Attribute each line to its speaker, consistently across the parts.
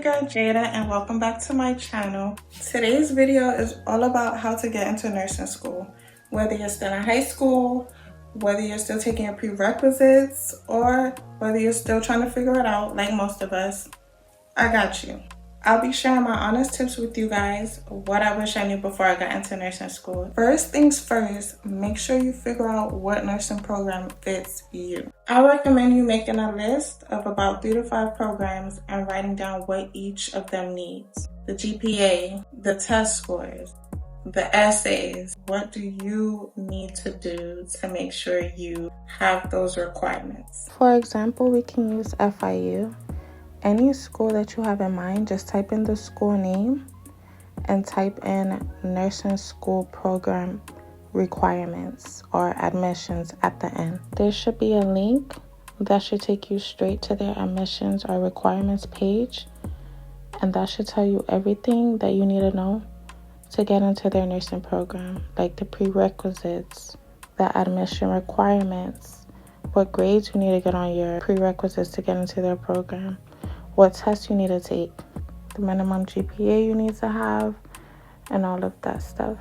Speaker 1: girl Jada and welcome back to my channel. Today's video is all about how to get into nursing school. Whether you're still in high school, whether you're still taking your prerequisites, or whether you're still trying to figure it out like most of us, I got you. I'll be sharing my honest tips with you guys, what I wish I knew before I got into nursing school. First things first, make sure you figure out what nursing program fits you. I recommend you making a list of about 3 to 5 programs and writing down what each of them needs. The GPA, the test scores, the essays. What do you need to do to make sure you have those requirements?
Speaker 2: For example, we can use FIU. Any school that you have in mind, just type in the school name and type in nursing school program requirements or admissions at the end. There should be a link that should take you straight to their admissions or requirements page, and that should tell you everything that you need to know to get into their nursing program, like the prerequisites, the admission requirements, what grades you need to get on your prerequisites to get into their program, what tests you need to take, the minimum GPA you need to have, and all of that stuff.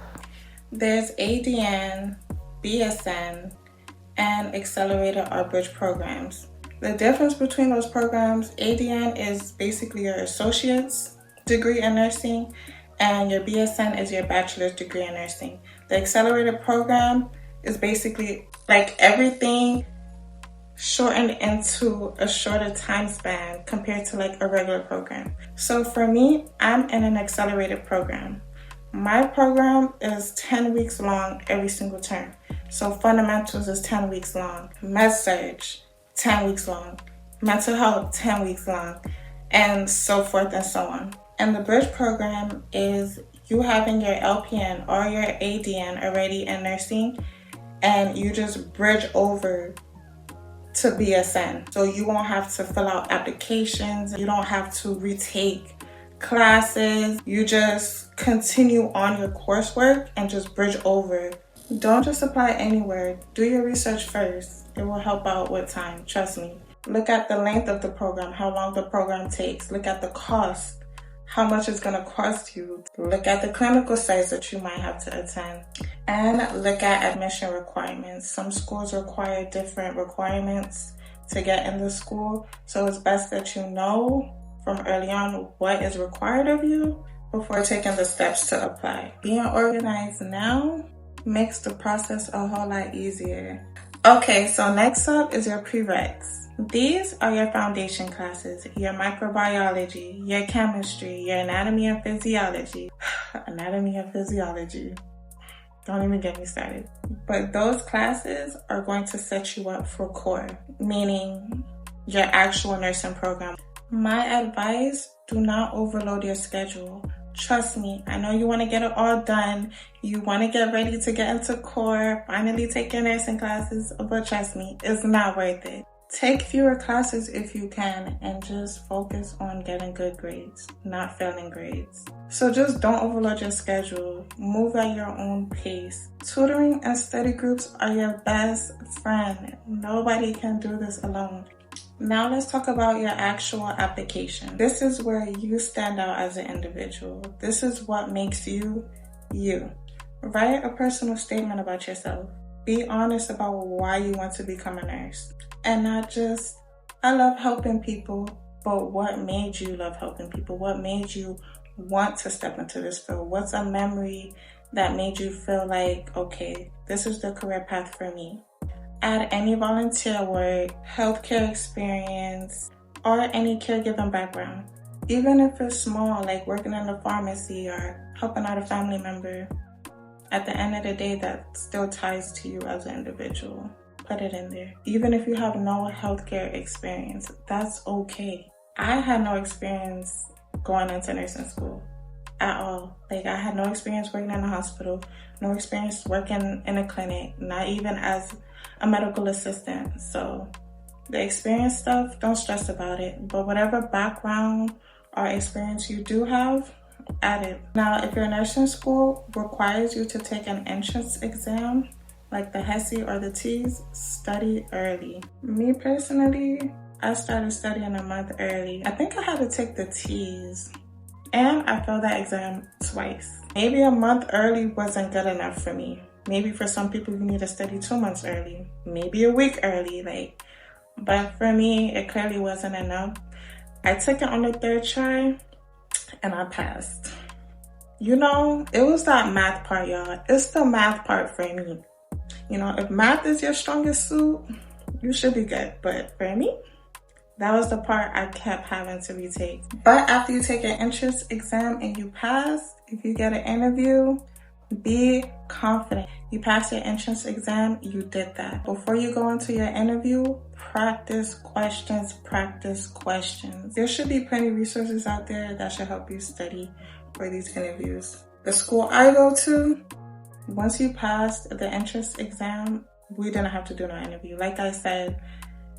Speaker 1: There's ADN, BSN, and accelerated or bridge programs. The difference between those programs, ADN is basically your associate's degree in nursing, and your BSN is your bachelor's degree in nursing. The accelerated program is basically like everything shortened into a shorter time span compared to like a regular program. So for me, I'm in an accelerated program. My program is 10 weeks long every single term. So fundamentals is 10 weeks long, med-surg 10 weeks long, mental health 10 weeks long, and so forth and so on. And the bridge program is you having your LPN or your ADN already in nursing, and you just bridge over to BSN. So you won't have to fill out applications, you don't have to retake classes, you just continue on your coursework and just bridge over. Don't just apply anywhere, do your research first. It will help out with time, trust me. Look at the length of the program, how long the program takes. Look at the cost, how much it's going to cost you. Look at the clinical sites that you might have to attend. And look at admission requirements. Some schools require different requirements to get in the school. So it's best that you know from early on what is required of you before taking the steps to apply. Being organized now makes the process a whole lot easier. Okay, so next up is your prereqs. These are your foundation classes, your microbiology, your chemistry, your anatomy and physiology. Anatomy and physiology. Don't even get me started. But those classes are going to set you up for core, meaning your actual nursing program. My advice, do not overload your schedule. Trust me, I know you want to get it all done. You want to get ready to get into core, finally take your nursing classes, but trust me, it's not worth it. Take fewer classes if you can and just focus on getting good grades, not failing grades. So just don't overload your schedule. Move at your own pace. Tutoring and study groups are your best friend. Nobody can do this alone. Now let's talk about your actual application. This is where you stand out as an individual. This is what makes you, you. Write a personal statement about yourself. Be honest about why you want to become a nurse. And not just, I love helping people, but what made you love helping people? What made you want to step into this field? What's a memory that made you feel like, okay, this is the career path for me? Add any volunteer work, healthcare experience, or any caregiving background. Even if it's small, like working in the pharmacy or helping out a family member, at the end of the day, that still ties to you as an individual. Put it in there. Even if you have no healthcare experience, that's okay. I had no experience going into nursing school at all. Like, I had no experience working in a hospital, no experience working in a clinic, not even as a medical assistant. So the experience stuff, don't stress about it. But whatever background or experience you do have, add it. Now, if your nursing school requires you to take an entrance exam, like the HESI or the TEAS, study early. Me personally, I started studying a month early. I think I had to take the T's, and I failed that exam twice. Maybe a month early wasn't good enough for me. Maybe for some people you need to study 2 months early, maybe a week early, but for me, it clearly wasn't enough. I took it on the 3rd try and I passed. You know, it was that math part, y'all. It's the math part for me. You know, if math is your strongest suit, you should be good. But for me, that was the part I kept having to retake. But after you take an entrance exam and you pass, if you get an interview, be confident. You passed your entrance exam, you did that. Before you go into your interview, practice questions, practice questions. There should be plenty of resources out there that should help you study for these interviews. The school I go to, once you passed the entrance exam, we didn't have to do no interview. Like I said,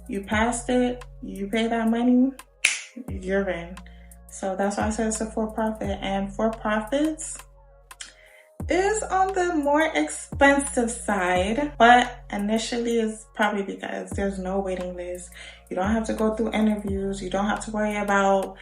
Speaker 1: you passed it, you pay that money, you're in. So that's why I said it's a for-profit, and for-profits is on the more expensive side, but initially it's probably because there's no waiting list. You don't have to go through interviews. You don't have to worry about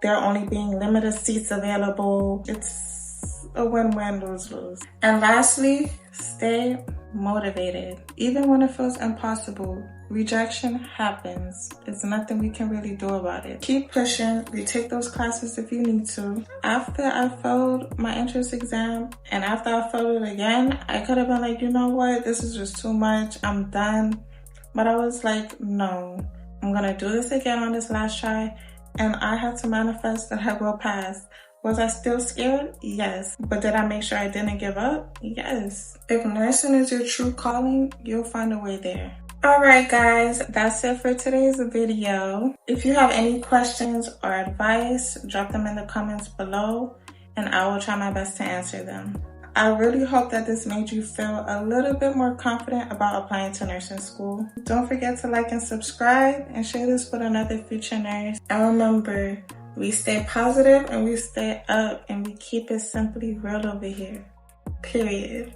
Speaker 1: there only being limited seats available. It's a win-win, lose-lose. And lastly, stay motivated. Even when it feels impossible, rejection happens. It's nothing we can really do about it. Keep pushing. Retake those classes if you need to. After I failed my entrance exam and after I failed it again, I could have been like, you know what? This is just too much. I'm done. But I was like, no, I'm gonna do this again on this last try. And I had to manifest that I will pass. Was I still scared? Yes. But did I make sure I didn't give up? Yes. If nursing is your true calling, you'll find a way there. Alright guys, that's it for today's video. If you have any questions or advice, drop them in the comments below and I will try my best to answer them. I really hope that this made you feel a little bit more confident about applying to nursing school. Don't forget to like and subscribe and share this with another future nurse. And remember, we stay positive and we stay up and we keep it simply real over here. Period.